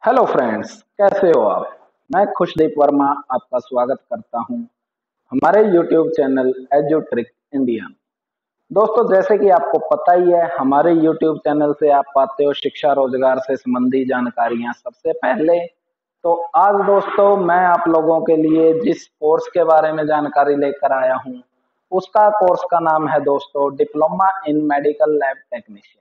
Hello friends, कैसे हो आप। मैं खुशदीप वर्मा आपका स्वागत करता हूं हमारे यूट्यूब चैनल एजुट्रिक इंडिया। दोस्तों, जैसे कि आपको पता ही है, हमारे यूट्यूब चैनल से आप पाते हो शिक्षा रोजगार से संबंधी जानकारियां सबसे पहले। तो आज दोस्तों मैं आप लोगों के लिए जिस कोर्स के बारे में जानकारी लेकर आया हूं, उसका कोर्स का नाम है दोस्तों diploma in medical lab technician.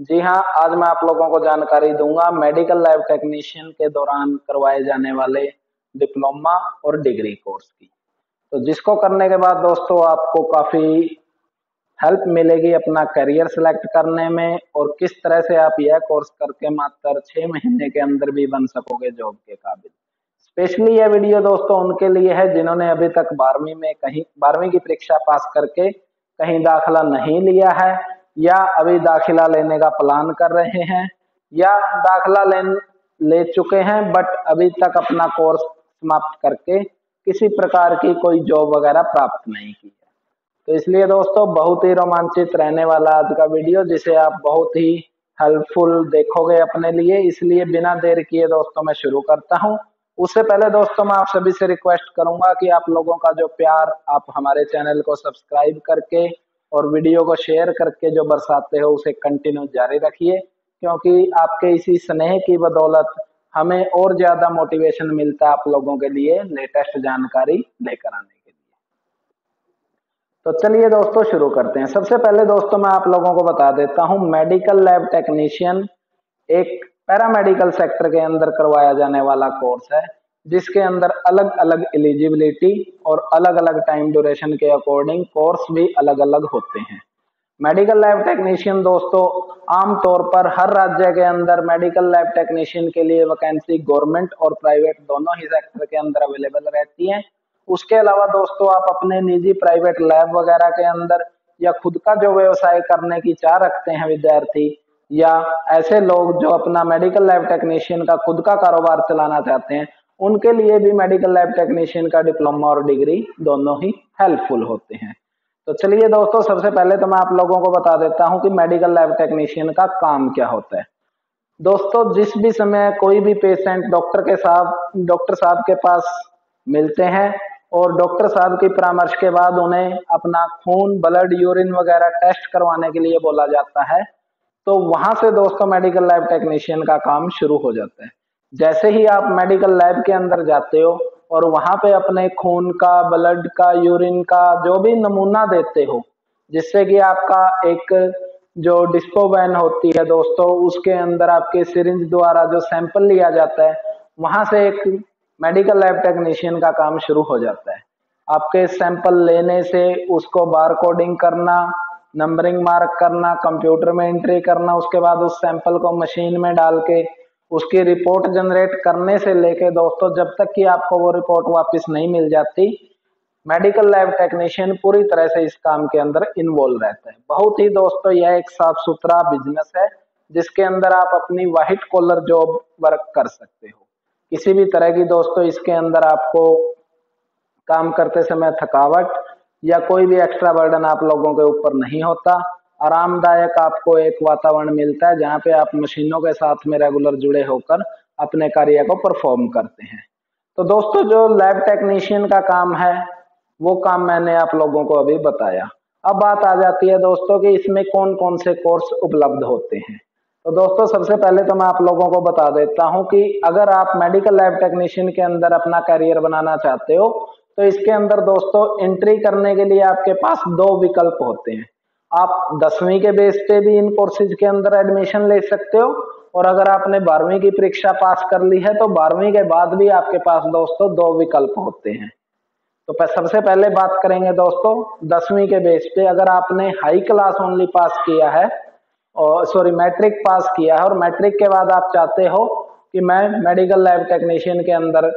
जी हाँ, आज मैं आप लोगों को जानकारी दूंगा मेडिकल लैब टेक्नीशियन के दौरान करवाए जाने वाले डिप्लोमा और डिग्री कोर्स की। तो जिसको करने के बाद दोस्तों आपको काफी हेल्प मिलेगी अपना करियर सिलेक्ट करने में, और किस तरह से आप यह कोर्स करके मात्र 6 महीने के अंदर भी बन सकोगे जॉब के काबिल। स्पेशली यह वीडियो दोस्तों उनके लिए है जिन्होंने अभी तक 12वीं में कहीं 12वीं की परीक्षा पास करके कहीं दाखिला नहीं लिया है, या अभी दाखिला लेने का प्लान कर रहे हैं, या दाखिला ले चुके हैं बट अभी तक अपना कोर्स समाप्त करके किसी प्रकार की कोई जॉब वगैरह प्राप्त नहीं की है। तो इसलिए दोस्तों बहुत ही रोमांचित रहने वाला आज का वीडियो, जिसे आप बहुत ही हेल्पफुल देखोगे अपने लिए। इसलिए बिना देर किए दोस्तों मैं शुरू करता हूं। उससे पहले दोस्तों मैं आप सभी से रिक्वेस्ट करूंगा कि आप लोगों का जो प्यार आप हमारे चैनल को सब्सक्राइब करके और वीडियो को शेयर करके जो बरसाते हो उसे कंटिन्यू जारी रखिए, क्योंकि आपके इसी स्नेह की बदौलत हमें और ज्यादा मोटिवेशन मिलता है आप लोगों के लिए लेटेस्ट जानकारी लेकर आने के लिए। तो चलिए दोस्तों शुरू करते हैं। सबसे पहले दोस्तों मैं आप लोगों को बता देता हूं, मेडिकल लैब टेक्नीशियन एक पैरामेडिकल सेक्टर के अंदर करवाया जाने वाला कोर्स है, जिसके अंदर अलग अलग एलिजिबिलिटी और अलग अलग टाइम ड्यूरेशन के अकॉर्डिंग कोर्स भी अलग अलग होते हैं। मेडिकल लैब टेक्नीशियन दोस्तों आमतौर पर हर राज्य के अंदर मेडिकल लैब टेक्नीशियन के लिए वैकेंसी गवर्नमेंट और प्राइवेट दोनों ही सेक्टर के अंदर अवेलेबल रहती है। उसके अलावा दोस्तों आप अपने निजी प्राइवेट लैब वगैरह के अंदर या खुद का जो व्यवसाय करने की चाह रखते हैं विद्यार्थी, या ऐसे लोग जो अपना मेडिकल लैब टेक्नीशियन का खुद का कारोबार चलाना चाहते हैं, उनके लिए भी मेडिकल लैब टेक्नीशियन का डिप्लोमा और डिग्री दोनों ही हेल्पफुल होते हैं। तो चलिए दोस्तों सबसे पहले तो मैं आप लोगों को बता देता हूं कि मेडिकल लैब टेक्नीशियन का काम क्या होता है। दोस्तों जिस भी समय कोई भी पेशेंट डॉक्टर साहब के पास मिलते हैं और डॉक्टर साहब की परामर्श के बाद उन्हें अपना खून, ब्लड, यूरिन वगैरह टेस्ट करवाने के लिए बोला जाता है, तो वहां से दोस्तों मेडिकल लैब टेक्नीशियन का काम शुरू हो जाता है। जैसे ही आप मेडिकल लैब के अंदर जाते हो और वहां पे अपने खून का, ब्लड का, यूरिन का जो भी नमूना देते हो, जिससे कि आपका एक जो डिस्पो वैन होती है दोस्तों, उसके अंदर आपके सिरिंज द्वारा जो सैंपल लिया जाता है, वहां से एक मेडिकल लैब टेक्नीशियन का काम शुरू हो जाता है। आपके सैंपल लेने से उसको बार कोडिंग करना, नंबरिंग मार्क करना, कंप्यूटर में एंट्री करना, उसके बाद उस सैंपल को मशीन में डाल के उसकी रिपोर्ट जनरेट करने से लेके दोस्तों जब तक कि आपको वो रिपोर्ट वापस नहीं मिल जाती, मेडिकल लैब टेक्नीशियन पूरी तरह से इस काम के अंदर इन्वॉल्व रहता है। बहुत ही दोस्तों यह एक साफ सुथरा बिजनेस है, जिसके अंदर आप अपनी व्हाइट कॉलर जॉब वर्क कर सकते हो। किसी भी तरह की दोस्तों इसके अंदर आपको काम करते समय थकावट या कोई भी एक्स्ट्रा बर्डन आप लोगों के ऊपर नहीं होता। आरामदायक आपको एक वातावरण मिलता है जहाँ पे आप मशीनों के साथ में रेगुलर जुड़े होकर अपने कार्य को परफॉर्म करते हैं। तो दोस्तों जो लैब टेक्नीशियन का काम है वो काम मैंने आप लोगों को अभी बताया। अब बात आ जाती है दोस्तों कि इसमें कौन कौन से कोर्स उपलब्ध होते हैं। तो दोस्तों सबसे पहले तो मैं आप लोगों को बता देता हूं कि अगर आप मेडिकल लैब टेक्नीशियन के अंदर अपना करियर बनाना चाहते हो, तो इसके अंदर दोस्तों एंट्री करने के लिए आपके पास दो विकल्प होते हैं। आप 10वीं के बेस पे भी इन कोर्सेज के अंदर एडमिशन ले सकते हो, और अगर आपने 12वीं की परीक्षा पास कर ली है तो 12वीं के बाद भी आपके पास दोस्तों दो विकल्प होते हैं। तो सबसे पहले बात करेंगे दोस्तों 10वीं के बेस पे। अगर आपने हाई क्लास ओनली पास किया है, और सॉरी मैट्रिक पास किया है, और मैट्रिक के बाद आप चाहते हो कि मैं मेडिकल लैब टेक्नीशियन के अंदर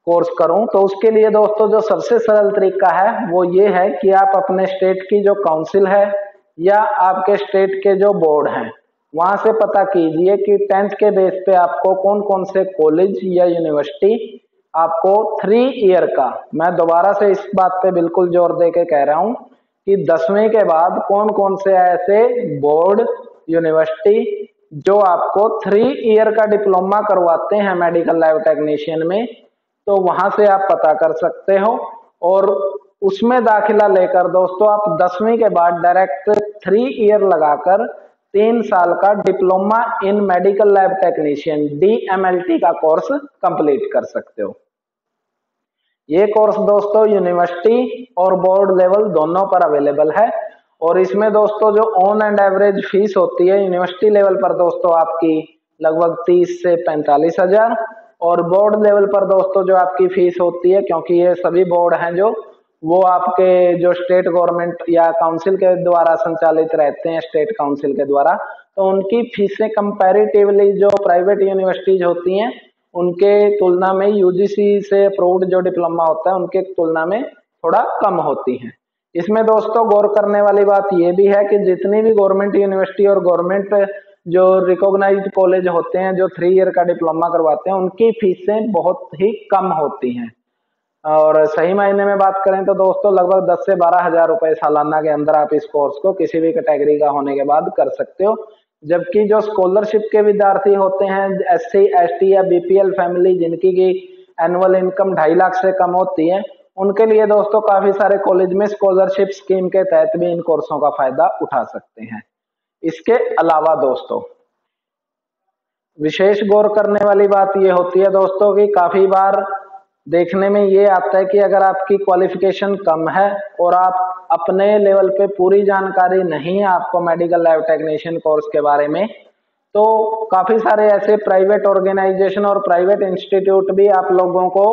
कोर्स करूं, तो उसके लिए दोस्तों जो सबसे सरल तरीका है वो ये है कि आप अपने स्टेट की जो काउंसिल है या आपके स्टेट के जो बोर्ड हैं वहां से पता कीजिए कि 10th के बेस पे आपको कौन कौन से कॉलेज या यूनिवर्सिटी आपको 3 ईयर का, मैं दोबारा से इस बात पे बिल्कुल जोर दे के कह रहा हूं कि 10वीं के बाद कौन कौन से ऐसे बोर्ड, यूनिवर्सिटी जो आपको 3 ईयर का डिप्लोमा करवाते हैं मेडिकल लैब टेक्नीशियन में, तो वहां से आप पता कर सकते हो। और उसमें दाखिला लेकर दोस्तों आप 10वीं के बाद डायरेक्ट 3 ईयर लगाकर 3 साल का diploma in medical lab technician DMLT का कोर्स कंप्लीट कर सकते हो। ये कोर्स दोस्तों यूनिवर्सिटी और बोर्ड लेवल दोनों पर अवेलेबल है। और इसमें दोस्तों जो ऑन एंड एवरेज फीस होती है यूनिवर्सिटी लेवल पर दोस्तों आपकी लगभग 30 से 45 हजार, और बोर्ड लेवल पर दोस्तों जो आपकी फीस होती है, क्योंकि ये सभी बोर्ड हैं जो वो आपके जो स्टेट गवर्नमेंट या काउंसिल के द्वारा संचालित रहते हैं, स्टेट काउंसिल के द्वारा, तो उनकी फीसें कंपैरेटिवली जो प्राइवेट यूनिवर्सिटीज होती हैं उनके तुलना में, यूजीसी से अप्रूव्ड जो डिप्लोमा होता है उनके तुलना में थोड़ा कम होती हैं। इसमें दोस्तों गौर करने वाली बात यह भी है कि जितनी भी गवर्नमेंट यूनिवर्सिटी और गवर्नमेंट जो रिकॉग्नाइज्ड कॉलेज होते हैं जो 3 ईयर का डिप्लोमा करवाते हैं उनकी फीसें बहुत ही कम होती हैं। और सही मायने में बात करें तो दोस्तों लगभग 10 से 12 हजार रुपए सालाना के अंदर आप इस कोर्स को किसी भी कैटेगरी का होने के बाद कर सकते हो। जबकि जो स्कॉलरशिप के विद्यार्थी होते हैं SC ST या BPL फैमिली जिनकी की एनुअल इनकम 2.5 लाख से कम होती है, उनके लिए दोस्तों काफी सारे कॉलेज में स्कॉलरशिप स्कीम के तहत भी इन कोर्सों का फायदा उठा सकते हैं। इसके अलावा दोस्तों विशेष गौर करने वाली बात यह होती है दोस्तों कि काफी बार देखने में ये आता है कि अगर आपकी क्वालिफिकेशन कम है और आप अपने लेवल पे पूरी जानकारी नहीं है आपको मेडिकल लैब टेक्नीशियन कोर्स के बारे में, तो काफी सारे ऐसे प्राइवेट ऑर्गेनाइजेशन और प्राइवेट इंस्टीट्यूट भी आप लोगों को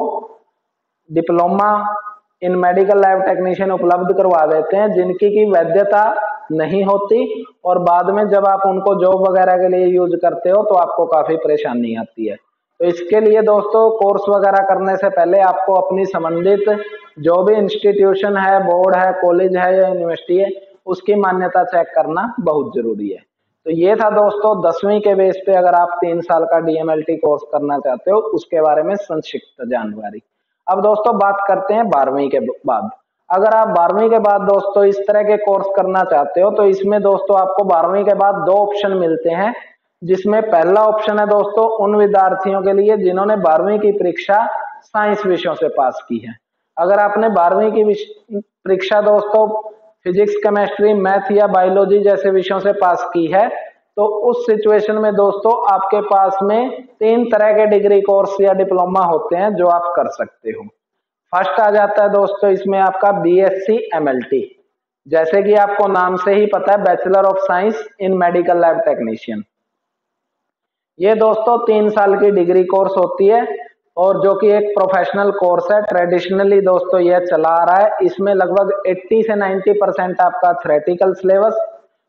diploma in medical lab technician उपलब्ध करवा देते हैं जिनकी की वैधता नहीं होती, और बाद में जब आप उनको जॉब वगैरह के लिए यूज करते हो तो आपको काफी परेशानी आती है। तो इसके लिए दोस्तों कोर्स वगैरह करने से पहले आपको अपनी संबंधित जो भी इंस्टीट्यूशन है, बोर्ड है, कॉलेज है या यूनिवर्सिटी है, उसकी मान्यता चेक करना बहुत जरूरी है। तो ये था दोस्तों 10वीं के बेस पे अगर आप 3 साल का DMLT कोर्स करना चाहते हो उसके बारे में संक्षिप्त जानकारी। अब दोस्तों बात करते हैं 12वीं के बाद। अगर आप 12वीं के बाद दोस्तों इस तरह के कोर्स करना चाहते हो तो इसमें दोस्तों आपको 12वीं के बाद 2 ऑप्शन मिलते हैं, जिसमें पहला ऑप्शन है दोस्तों उन विद्यार्थियों के लिए जिन्होंने 12वीं की परीक्षा साइंस विषयों से पास की है। अगर आपने 12वीं की परीक्षा दोस्तों फिजिक्स, केमिस्ट्री, मैथ या बायोलॉजी जैसे विषयों से पास की है तो उस सिचुएशन में दोस्तों आपके पास में 3 तरह के डिग्री कोर्स या डिप्लोमा होते हैं जो आप कर सकते हो। फर्स्ट आ जाता है दोस्तों इसमें आपका BSc MLT, जैसे कि आपको नाम से ही पता है, bachelor of science in medical lab technician. ये दोस्तों 3 साल की डिग्री कोर्स होती है और जो कि एक प्रोफेशनल कोर्स है। ट्रेडिशनली दोस्तों यह चला आ रहा है। इसमें लगभग 80 से 90% आपका थ्योरेटिकल सिलेबस,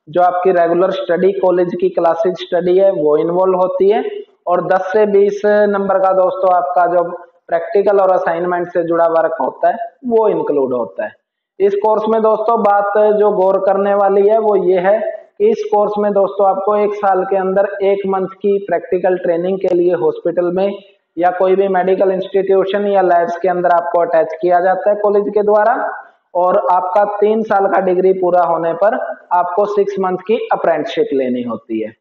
जो आपकी रेगुलर स्टडी कॉलेज की क्लासेज स्टडी है वो इन्वॉल्व होती है, और 10 से 20 नंबर का दोस्तों आपका जो प्रैक्टिकल और असाइनमेंट से जुड़ा वर्क होता है वो इंक्लूड होता है। इस कोर्स में दोस्तों बात जो गौर करने वाली है वो ये है कि इस कोर्स में दोस्तों आपको 1 साल के अंदर 1 मंथ की प्रैक्टिकल ट्रेनिंग के लिए हॉस्पिटल में या कोई भी मेडिकल इंस्टीट्यूशन या लैब्स के अंदर आपको अटैच किया जाता है कॉलेज के द्वारा, और आपका 3 साल का डिग्री पूरा होने पर आपको 6 मंथ की अप्रेंटिसशिप लेनी होती है।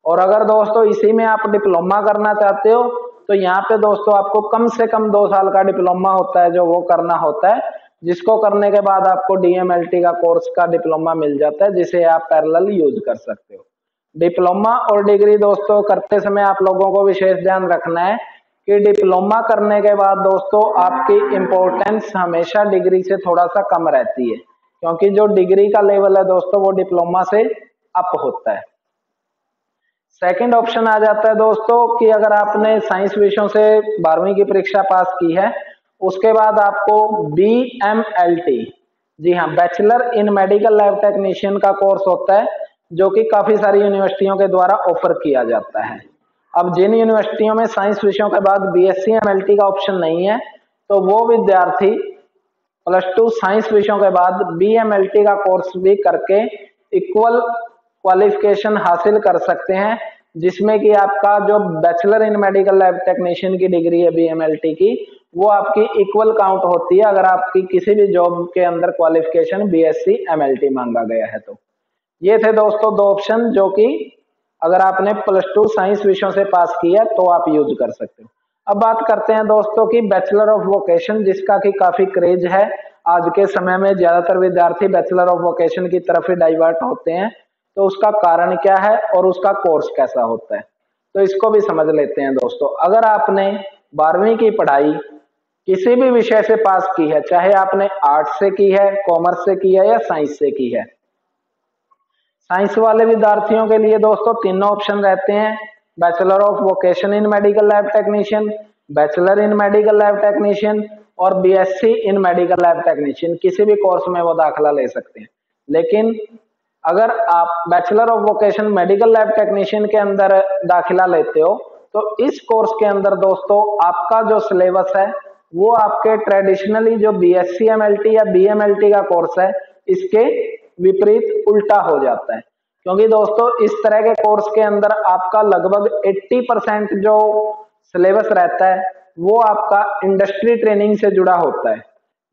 और अगर दोस्तों इसी में आप डिप्लोमा करना चाहते हो तो यहाँ पे दोस्तों आपको कम से कम 2 साल का डिप्लोमा होता है जो वो करना होता है, जिसको करने के बाद आपको DMLT का कोर्स का डिप्लोमा मिल जाता है जिसे आप पैरेलल यूज कर सकते हो। डिप्लोमा और डिग्री दोस्तों करते समय आप लोगों को विशेष ध्यान रखना है कि डिप्लोमा करने के बाद दोस्तों आपकी इंपॉर्टेंस हमेशा डिग्री से थोड़ा सा कम रहती है, क्योंकि जो डिग्री का लेवल है दोस्तों वो डिप्लोमा से अप होता है। सेकंड ऑप्शन आ जाता है दोस्तों कि अगर आपने साइंस विषयों से 12वीं की परीक्षा पास की है, उसके बाद आपको BMLT, जी हाँ, bachelor in medical lab technician का कोर्स होता है जो कि काफी सारी यूनिवर्सिटियों के द्वारा ऑफर किया जाता है। अब जिन यूनिवर्सिटियों में साइंस विषयों के बाद BSc MLT का ऑप्शन नहीं है तो वो विद्यार्थी +2 साइंस विषयों के बाद BMLT का कोर्स भी करके इक्वल क्वालिफिकेशन हासिल कर सकते हैं, जिसमें कि आपका जो bachelor in medical lab technician की डिग्री है BMLT की, वो आपकी इक्वल काउंट होती है अगर आपकी किसी भी जॉब के अंदर क्वालिफिकेशन BSc MLT मांगा गया है। तो ये थे दोस्तों 2 ऑप्शन जो कि अगर आपने +2 साइंस विषयों से पास किया तो आप यूज कर सकते हो। अब बात करते हैं दोस्तों की बैचलर ऑफ वोकेशन, जिसका कि काफी क्रेज है। आज के समय में ज्यादातर विद्यार्थी बैचलर ऑफ वोकेशन की तरफ ही डाइवर्ट होते हैं। तो उसका कारण क्या है और उसका कोर्स कैसा होता है, तो इसको भी समझ लेते हैं दोस्तों। अगर आपने 12वीं की पढ़ाई किसी भी विषय से पास की है, चाहे आपने आर्ट्स से की है, कॉमर्स से की है या साइंस से की है, साइंस वाले विद्यार्थियों के लिए दोस्तों तीनों ऑप्शन रहते हैं: bachelor of vocation in medical lab technician, bachelor in medical lab technician और BSc in medical lab technician. किसी भी कोर्स में वो दाखिला ले सकते हैं। लेकिन अगर आप bachelor of vocation medical lab technician के अंदर दाखिला लेते हो तो इस कोर्स के अंदर दोस्तों आपका जो सिलेबस है वो आपके ट्रेडिशनली जो बीएससी एमएलटी या बीएमएलटी का कोर्स है इसके विपरीत उल्टा हो जाता है। क्योंकि दोस्तों इस तरह के कोर्स के अंदर आपका लगभग 80% जो सिलेबस रहता है वो आपका इंडस्ट्री ट्रेनिंग से जुड़ा होता है।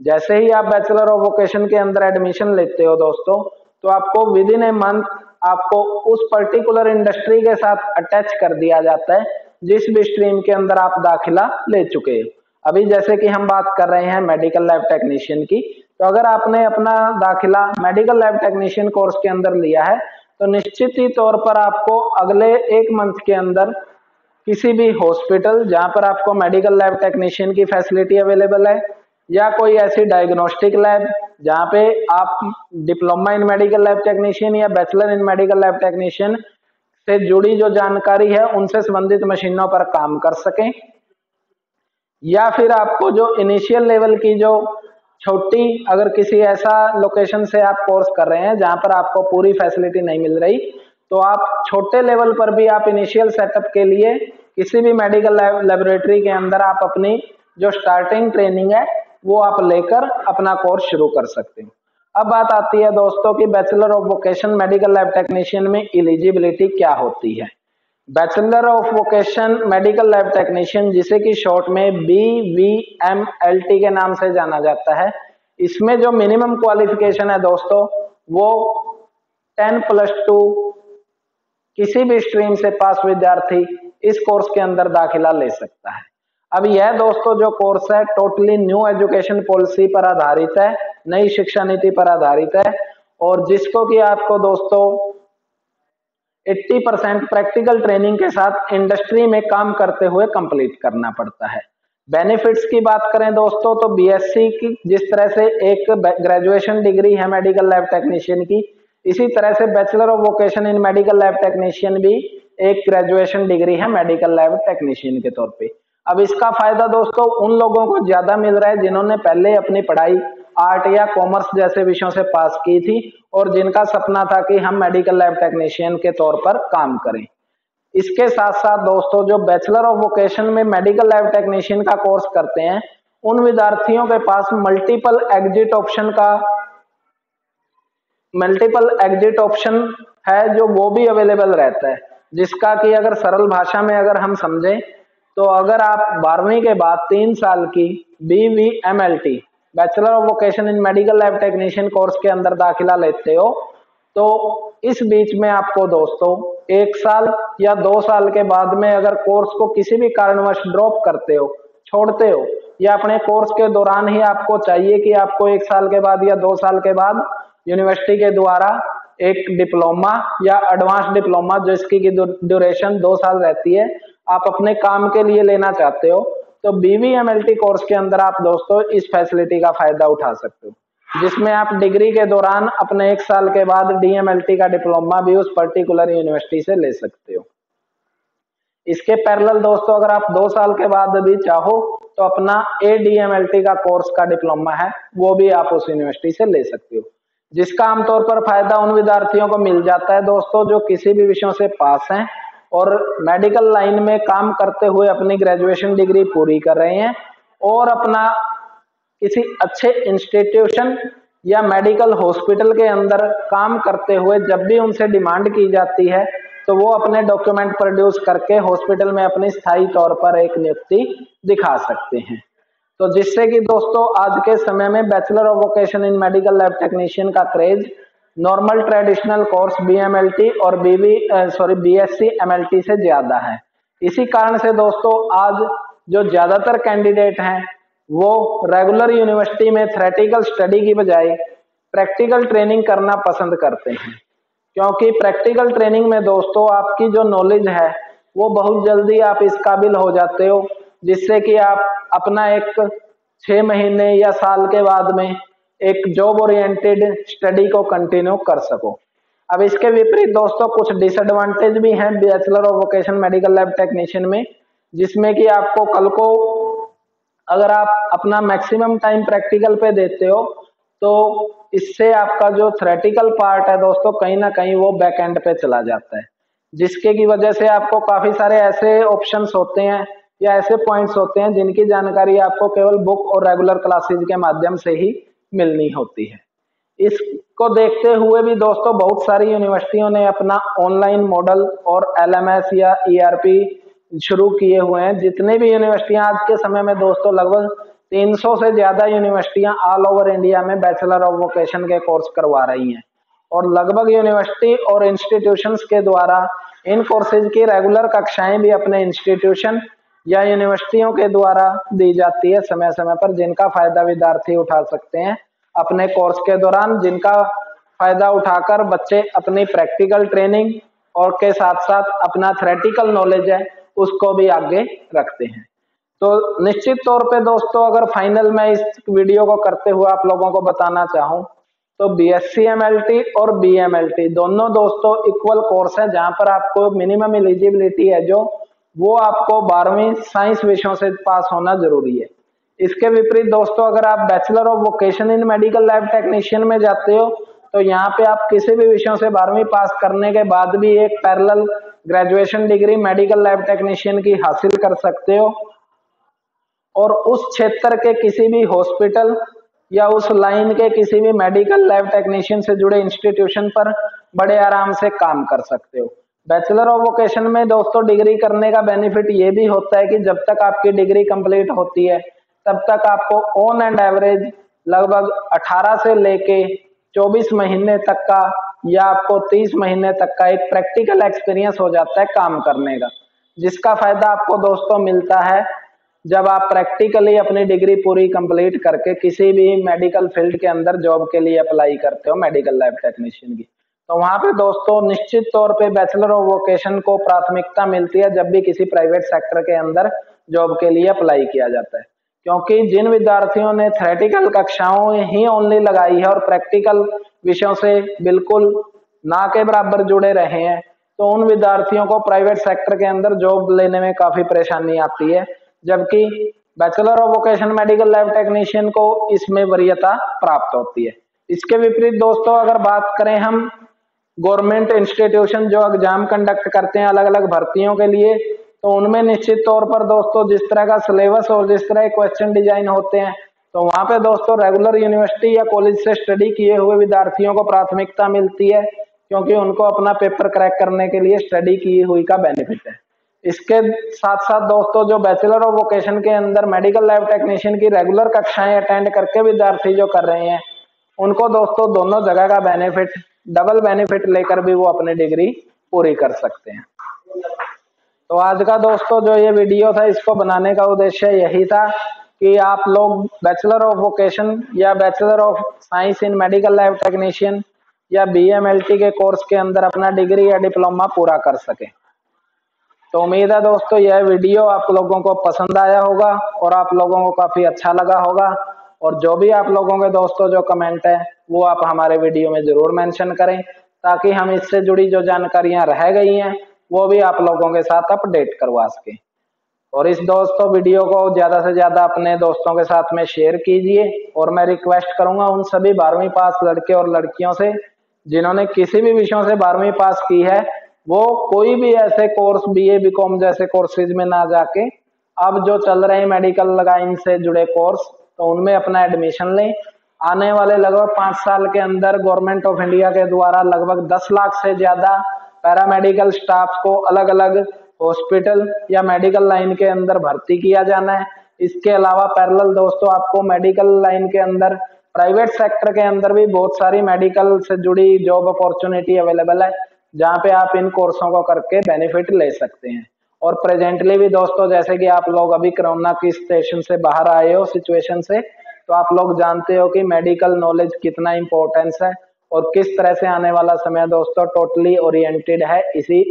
जैसे ही आप बैचलर ऑफ वोकेशन के अंदर एडमिशन लेते हो दोस्तों, तो आपको विद इन ए मंथ आपको उस पर्टिकुलर इंडस्ट्री के साथ अटैच कर दिया जाता है जिस भी स्ट्रीम के अंदर आप दाखिला ले चुके हो। अभी जैसे कि हम बात कर रहे हैं मेडिकल लैब टेक्नीशियन की, तो अगर आपने अपना दाखिला मेडिकल लैब टेक्नीशियन कोर्स के अंदर लिया है तो निश्चित ही तौर पर आपको अगले 1 मंथ के अंदर किसी भी हॉस्पिटल जहां पर आपको मेडिकल लैब टेक्नीशियन की फैसिलिटी अवेलेबल है या कोई ऐसी डायग्नोस्टिक लैब जहां पे आप diploma in medical lab technician या bachelor in medical lab technician से जुड़ी जो जानकारी है उनसे संबंधित मशीनों पर काम कर सकें, या फिर आपको जो इनिशियल लेवल की जो छोटी अगर किसी ऐसा लोकेशन से आप कोर्स कर रहे हैं जहां पर आपको पूरी फैसिलिटी नहीं मिल रही तो आप छोटे लेवल पर भी आप इनिशियल सेटअप के लिए किसी भी मेडिकल लेबोरेटरी के अंदर आप अपनी जो स्टार्टिंग ट्रेनिंग है वो आप लेकर अपना कोर्स शुरू कर सकते हैं। अब बात आती है दोस्तों की bachelor of vocation medical lab technician में एलिजिबिलिटी क्या होती है। Bachelor of vocation medical lab technician, जिसे कि शॉर्ट में BVMLT के नाम से जाना जाता है, इसमें जो मिनिमम क्वालिफिकेशन है दोस्तों वो 10+2 किसी भी स्ट्रीम से पास विद्यार्थी इस कोर्स के अंदर दाखिला ले सकता है। अब यह दोस्तों जो कोर्स है टोटली न्यू एजुकेशन पॉलिसी पर आधारित है, नई शिक्षा नीति पर आधारित है और जिसको कि आपको दोस्तों 80% प्रैक्टिकल ट्रेनिंग के साथ इंडस्ट्री में काम करते हुए कंप्लीट करना पड़ता है। बेनिफिट्स की बात करें दोस्तों तो बीएससी की जिस तरह से एक ग्रेजुएशन डिग्री है मेडिकल लैब टेक्नीशियन की, इसी तरह से bachelor of vocation in medical lab technician भी एक ग्रेजुएशन डिग्री है मेडिकल लैब टेक्नीशियन के तौर पे। अब इसका फायदा दोस्तों उन लोगों को ज्यादा मिल रहा है जिन्होंने पहले अपनी पढ़ाई आर्ट या कॉमर्स जैसे विषयों से पास की थी और जिनका सपना था कि हम मेडिकल लैब टेक्नीशियन के तौर पर काम करें। इसके साथ साथ दोस्तों जो बैचलर ऑफ वोकेशन में मेडिकल लैब टेक्नीशियन का कोर्स करते हैं उन विद्यार्थियों के पास मल्टीपल एग्जिट ऑप्शन है जो वो भी अवेलेबल रहता है, जिसका कि अगर सरल भाषा में अगर हम समझें तो अगर आप 12वीं के बाद 3 साल की BVMLT bachelor of vocation in medical lab technician course के अंदर दाखिला लेते हो तो इस बीच में आपको दोस्तों 1 साल या 2 साल के बाद में अगर कोर्स को किसी भी कारणवश ड्रॉप करते हो, छोड़ते हो या अपने कोर्स के दौरान ही आपको चाहिए कि आपको 1 साल के बाद या 2 साल के बाद यूनिवर्सिटी के द्वारा एक डिप्लोमा या एडवांस डिप्लोमा जिसकी की ड्यूरेशन 2 साल रहती है आप अपने काम के लिए लेना चाहते हो तो BVMLT कोर्स के अंदर आप दोस्तों इस फैसिलिटी का फायदा उठा सकते हो, जिसमें आप डिग्री के दौरान अपने 1 साल के बाद DMLT का डिप्लोमा भी उस पर्टिकुलर यूनिवर्सिटी से ले सकते हो। इसके पैरेलल दोस्तों अगर आप 2 साल के बाद भी चाहो तो अपना ADMLT का कोर्स का डिप्लोमा है वो भी आप उस यूनिवर्सिटी से ले सकते हो, जिसका आमतौर पर फायदा उन विद्यार्थियों को मिल जाता है दोस्तों जो किसी भी विषयों से पास हैं और मेडिकल लाइन में काम करते हुए अपनी ग्रेजुएशन डिग्री पूरी कर रहे हैं और अपना किसी अच्छे इंस्टीट्यूशन या मेडिकल हॉस्पिटल के अंदर काम करते हुए जब भी उनसे डिमांड की जाती है तो वो अपने डॉक्यूमेंट प्रोड्यूस करके हॉस्पिटल में अपनी स्थायी तौर पर एक नियुक्ति दिखा सकते हैं। तो जिससे कि दोस्तों आज के समय में bachelor of vocation in medical lab technician का craze normal traditional course BMLT और BSc MLT से ज्यादा है। इसी कारण से दोस्तों आज जो ज्यादातर कैंडिडेट हैं वो रेगुलर यूनिवर्सिटी में थ्योरेटिकल स्टडी की बजाय प्रैक्टिकल ट्रेनिंग करना पसंद करते हैं, क्योंकि प्रैक्टिकल ट्रेनिंग में दोस्तों आपकी जो नॉलेज है वो बहुत जल्दी आप इस काबिल हो जाते हो जिससे कि आप अपना एक 6 महीने या साल के बाद में एक जॉब ओरिएंटेड स्टडी को कंटिन्यू कर सको। अब इसके विपरीत दोस्तों कुछ डिसएडवांटेज भी हैं bachelor of vocation medical lab technician में, जिसमें कि आपको कल को अगर आप अपना मैक्सिमम टाइम प्रैक्टिकल पे देते हो तो इससे आपका जो थ्योरेटिकल पार्ट है दोस्तों कहीं ना कहीं वो बैक एंड पे चला जाता है, जिसके की वजह से आपको काफी सारे ऐसे ऑप्शंस होते हैं या ऐसे पॉइंट्स होते हैं जिनकी जानकारी आपको केवल बुक और रेगुलर क्लासेज के माध्यम से ही मिलनी होती है। इसको देखते हुए भी दोस्तों बहुत सारी यूनिवर्सिटियों ने अपना ऑनलाइन मॉडल और LMS या ERP शुरू किए हुए हैं। जितने भी यूनिवर्सिटियां आज के समय में दोस्तों लगभग 300 से ज्यादा यूनिवर्सिटियां ऑल ओवर इंडिया में बैचलर ऑफ वोकेशन के कोर्स करवा रही हैं और लगभग यूनिवर्सिटी और इंस्टीट्यूशंस के द्वारा इन कोर्सेज की रेगुलर कक्षाएं भी अपने इंस्टीट्यूशन या यूनिवर्सिटियों के द्वारा दी जाती है समय समय पर, जिनका फायदा विद्यार्थी उठा सकते हैं अपने कोर्स के दौरान, जिनका फायदा उठाकर बच्चे अपनी प्रैक्टिकल ट्रेनिंग और के साथ साथ अपना थ्योरेटिकल नॉलेज है उसको भी आगे रखते हैं। तो निश्चित तौर पे दोस्तों अगर फाइनल में इस वीडियो को करते हुए आप लोगों को बताना चाहूं तो BSc MLT और BMLT दोनों दोस्तों इक्वल कोर्स है, जहां पर आपको मिनिमम एलिजिबिलिटी है जो वो आपको 12वीं साइंस विषयों से पास होना जरूरी है। इसके विपरीत दोस्तों अगर आप bachelor of vocation in medical lab technician में जाते हो तो यहाँ पे आप किसी भी विषयों से 12वीं पास करने के बाद भी एक parallel graduation degree medical lab technician की हासिल कर सकते हो और उस क्षेत्र के किसी भी हॉस्पिटल या उस लाइन के किसी भी मेडिकल लैब टेक्नीशियन से जुड़े इंस्टीट्यूशन पर बड़े आराम से काम कर सकते हो। बैचलर ऑफ वोकेशन में दोस्तों डिग्री करने का बेनिफिट ये भी होता है कि जब तक आपकी डिग्री कंप्लीट होती है तब तक आपको ऑन एंड एवरेज लगभग 18 से लेके 24 महीने तक का या आपको 30 महीने तक का एक प्रैक्टिकल एक्सपीरियंस हो जाता है काम करने का, जिसका फायदा आपको दोस्तों मिलता है जब आप प्रैक्टिकली अपनी डिग्री पूरी कंप्लीट करके किसी भी मेडिकल फील्ड के अंदर जॉब के लिए अप्लाई करते हो मेडिकल लैब टेक्नीशियन की। तो वहां पे दोस्तों निश्चित तौर पे बैचलर ऑफ वोकेशन को प्राथमिकता मिलती है जब भी किसी प्राइवेट सेक्टर के अंदर जॉब के लिए अप्लाई किया जाता है, क्योंकि जिन विद्यार्थियों ने थ्योरेटिकल कक्षाओं ही ओनली लगाई है और प्रैक्टिकल विषयों से बिल्कुल ना के बराबर जुड़े रहे हैं तो उन विद्यार्थियों को प्राइवेट सेक्टर के अंदर जॉब लेने में काफी परेशानी आती है, जबकि bachelor of vocation medical lab technician को इसमें वरीयता प्राप्त होती है। इसके विपरीत दोस्तों अगर बात करें हम गवर्नमेंट इंस्टीट्यूशन जो एग्जाम कंडक्ट करते हैं अलग अलग भर्तियों के लिए, तो उनमें निश्चित तौर पर दोस्तों जिस तरह का सिलेबस और जिस तरह क्वेश्चन डिजाइन होते हैं तो वहां पे दोस्तों रेगुलर यूनिवर्सिटी या कॉलेज से स्टडी किए हुए विद्यार्थियों को प्राथमिकता मिलती है, क्योंकि उनको अपना पेपर क्रैक करने के लिए स्टडी की हुई का बेनिफिट है। इसके साथ साथ दोस्तों जो बैचलर ऑफ वोकेशन के अंदर मेडिकल लैब टेक्नीशियन की रेगुलर कक्षाएं अटेंड करके विद्यार्थी जो कर रहे हैं उनको दोस्तों दोनों जगह का बेनिफिट डबल बेनिफिट लेकर भी वो अपनी डिग्री पूरी कर सकते हैं। तो आज का दोस्तों जो ये वीडियो था इसको बनाने का उद्देश्य यही था कि आप लोग बैचलर ऑफ वोकेशन या bachelor of science in medical lab technician या BMLT के कोर्स के अंदर अपना डिग्री या डिप्लोमा पूरा कर सके। तो उम्मीद है दोस्तों यह वीडियो आप लोगों को पसंद आया होगा और आप लोगों को काफी अच्छा लगा होगा, और जो भी आप लोगों के दोस्तों जो कमेंट है वो आप हमारे वीडियो में जरूर मेंशन करें ताकि हम इससे जुड़ी जो जानकारियां रह गई हैं वो भी आप लोगों के साथ अपडेट करवा सके। और इस दोस्तों वीडियो को ज्यादा से ज्यादा अपने दोस्तों के साथ में शेयर कीजिए, और मैं रिक्वेस्ट करूंगा उन सभी 12वीं पास लड़के और लड़कियों से जिन्होंने किसी भी विषयों से 12वीं पास की है वो कोई भी ऐसे कोर्स BA BCom जैसे कोर्सेज में ना जाके अब जो चल रहे हैं मेडिकल लाइन से जुड़े कोर्स तो उनमें अपना एडमिशन लें। आने वाले लगभग 5 साल के अंदर गवर्नमेंट ऑफ इंडिया के द्वारा लगभग 10 लाख से ज्यादा पैरामेडिकल स्टाफ को अलग अलग हॉस्पिटल या मेडिकल लाइन के अंदर भर्ती किया जाना है। इसके अलावा पैरेलल दोस्तों आपको मेडिकल लाइन के अंदर प्राइवेट सेक्टर के अंदर भी बहुत सारी मेडिकल से जुड़ी जॉब अपॉर्चुनिटी अवेलेबल है, जहां पे आप इन कोर्सों को करके बेनिफिट ले सकते हैं। और प्रेजेंटली भी दोस्तों, जैसे कि आप लोग अभी कोरोना की स्टेशन से बाहर आए हो, सिचुएशन से, तो आप लोग जानते हो कि मेडिकल नॉलेज कितना इंपॉर्टेंस है और किस तरह से आने वाला समय दोस्तों टोटली ओरिएंटेड है इसी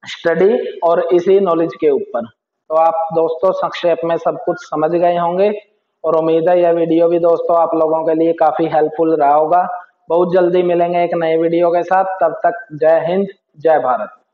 स्टडी और इसी नॉलेज के ऊपर। तो आप दोस्तों संक्षेप में सब कुछ समझ गए होंगे और उम्मीद है यह वीडियो भी दोस्तों आप लोगों के लिए काफी हेल्पफुल रहा होगा। बहुत जल्दी मिलेंगे एक नए वीडियो के साथ, तब तक जय हिंद, जय भारत।